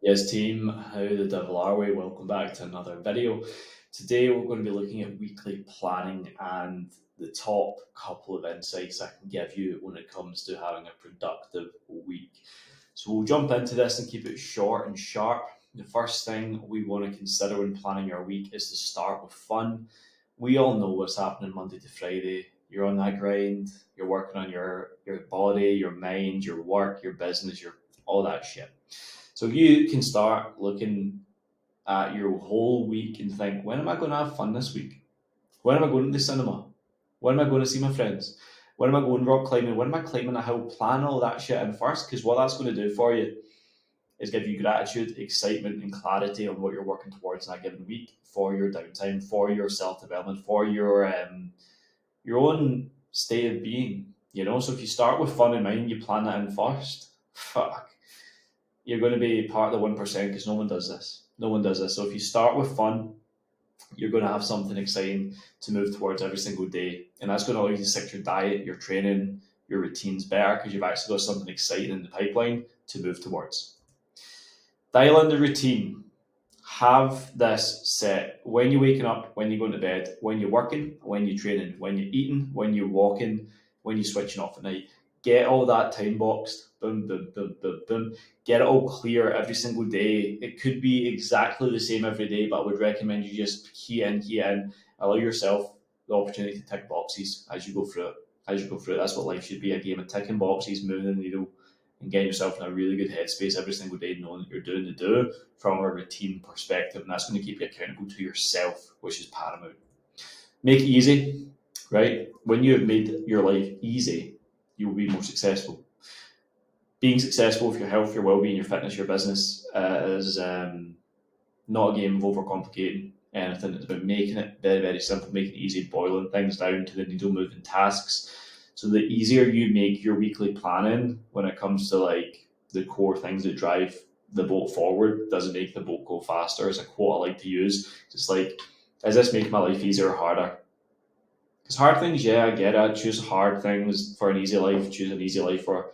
Yes, team, how the devil are we? Welcome back to another video. Today we're going to be looking at weekly planning and the top couple of insights I can give you when it comes to having a productive week. So we'll jump into this and keep it short and sharp. The first thing we want to consider when planning our week is to start with fun. We all know what's happening Monday to Friday. You're on that grind, you're working on your body, your mind, your work, your business, your all that shit. So you can start looking at your whole week and think, when am I going to have fun this week? When am I going to the cinema? When am I going to see my friends? When am I going rock climbing? When am I climbing a hill? Plan all that shit in first, because what that's going to do for you is give you gratitude, excitement, and clarity on what you're working towards in that given week for your downtime, for your self development, for your own state of being. So if you start with fun in mind, you plan that in first. Fuck, you're going to be part of the 1% because no one does this. No one does this. So if you start with fun, you're going to have something exciting to move towards every single day. And that's going to allow you to stick your diet, your training, your routines better because you've actually got something exciting in the pipeline to move towards. Dial in the routine. Have this set when you're waking up, when you're going to bed, when you're working, when you're training, when you're eating, when you're walking, when you're switching off at night. Get all that time boxed. Boom, boom, boom, boom, boom. Get it all clear every single day. It could be exactly the same every day, but I would recommend you just key in. Allow yourself the opportunity to tick boxes as you go through it. That's what life should be, a game of ticking boxes, moving the needle, and getting yourself in a really good headspace every single day, knowing that you're doing the do from a routine perspective, and that's going to keep you accountable to yourself, which is paramount. Make it easy, right? When you have made your life easy, you will be more successful. Being successful with your health, your well-being, your fitness, your business is not a game of overcomplicating anything. It's about making it very, very simple, making it easy, boiling things down to the needle-moving tasks. So the easier you make your weekly planning when it comes to like the core things that drive the boat forward, doesn't make the boat go faster, is a quote I like to use. It's like, is this making my life easier or harder? Because hard things, yeah, I get it. Choose hard things for an easy life, choose an easy life for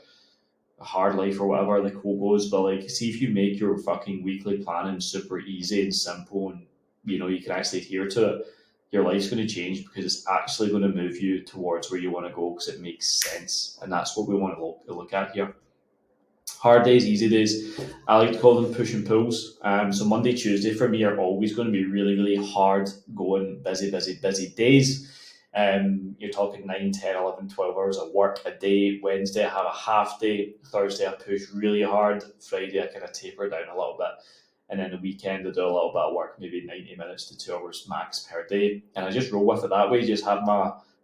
a hard life or whatever the quote goes. But like, see if you make your fucking weekly planning super easy and simple and you can actually adhere to it, your life's going to change because it's actually going to move you towards where you want to go because it makes sense. And that's what we want to look at here. Hard days, easy days. I like to call them push and pulls. So Monday, Tuesday for me are always going to be really, really hard going, busy days. You're talking 9, 10, 11, 12 hours of work a day. Wednesday, I have a half day. Thursday, I push really hard. Friday, I kind of taper down a little bit. And then the weekend, I do a little bit of work, maybe 90 minutes to 2 hours max per day. And I just roll with it that way. Just have it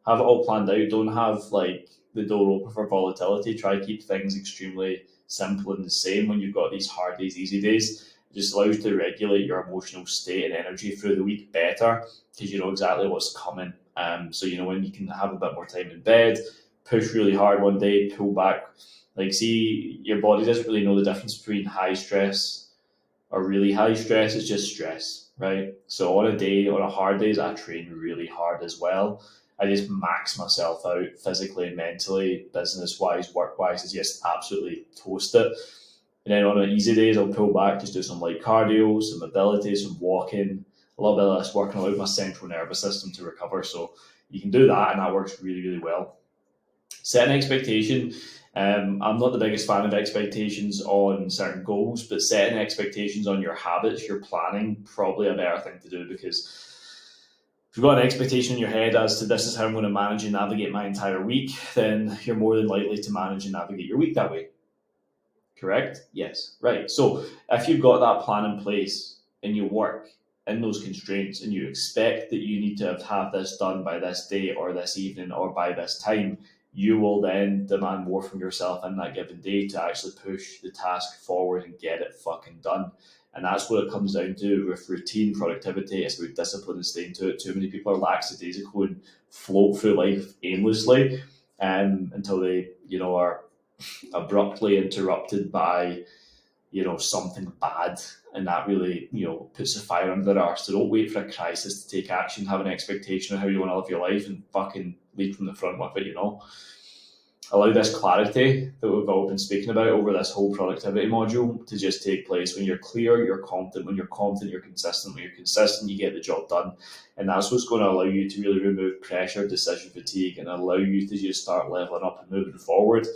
all planned out. Don't have like the door open for volatility. Try to keep things extremely simple and the same when you've got these hard days, easy days. It just allows you to regulate your emotional state and energy through the week better because you know exactly what's coming. So when you can have a bit more time in bed, push really hard one day, pull back. Like, see, your body doesn't really know the difference between high stress or really high stress. Is just stress, right? So on a hard days, I train really hard as well. I just max myself out physically and mentally, business wise, work wise, is just absolutely toast it. And then on an easy days, I'll pull back, just do some light cardio, some mobility, some walking, a little bit less working out my central nervous system to recover. So you can do that, and that works really, really well. Set an expectation. I'm not the biggest fan of expectations on certain goals, but setting expectations on your habits, your planning, probably a better thing to do because if you've got an expectation in your head as to this is how I'm going to manage and navigate my entire week, then you're more than likely to manage and navigate your week that way. Correct? Yes. Right. So if you've got that plan in place and you work in those constraints and you expect that you need to have this done by this day or this evening or by this time, you will then demand more from yourself in that given day to actually push the task forward and get it fucking done. And that's what it comes down to with routine productivity. It's about discipline and staying to it. Too many people are lackadaisical and float through life aimlessly until they, are abruptly interrupted by, something bad. And that really, puts a fire under their arse. So don't wait for a crisis to take action. Have an expectation of how you want to live your life and fucking lead from the front with it, allow this clarity that we've all been speaking about over this whole productivity module to just take place. When you're clear, you're confident. When you're confident, you're consistent. When you're consistent, you get the job done. And that's what's going to allow you to really remove pressure, decision fatigue, and allow you to just start leveling up and moving forward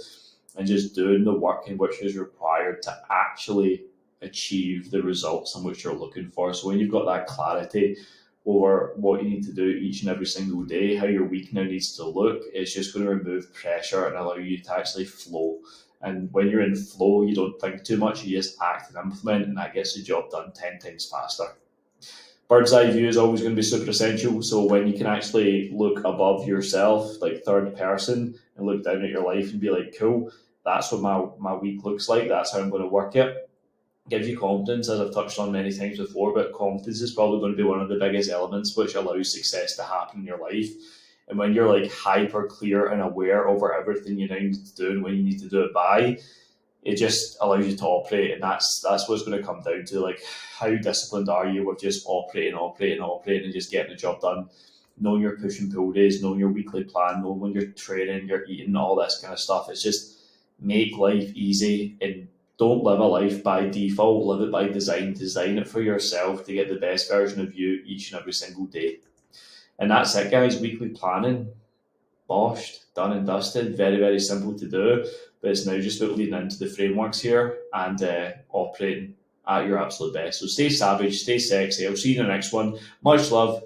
and just doing the work in which is required to actually achieve the results in which you're looking for. So when you've got that clarity over what you need to do each and every single day, how your week now needs to look, it's just going to remove pressure and allow you to actually flow. And when you're in flow, you don't think too much, you just act and implement, and that gets the job done 10 times faster. Bird's eye view is always going to be super essential. So when you can actually look above yourself, like third person, and look down at your life and be like, cool, that's what my week looks like. That's how I'm going to work it. Gives you confidence, as I've touched on many times before, but confidence is probably going to be one of the biggest elements which allows success to happen in your life. And when you're like hyper clear and aware over everything you now need to do and when you need to do it by, it just allows you to operate, and that's what it's going to come down to. Like, how disciplined are you with just operating, and just getting the job done? Knowing your push and pull days, knowing your weekly plan, knowing when you're training, you're eating, all this kind of stuff. It's just make life easy and don't live a life by default. Live it by design. Design it for yourself to get the best version of you each and every single day. And that's it, guys. Weekly planning, boshed, done and dusted. Very, very simple to do. But it's now just about leading into the frameworks here and operating at your absolute best. So stay savage, stay sexy. I'll see you in the next one. Much love.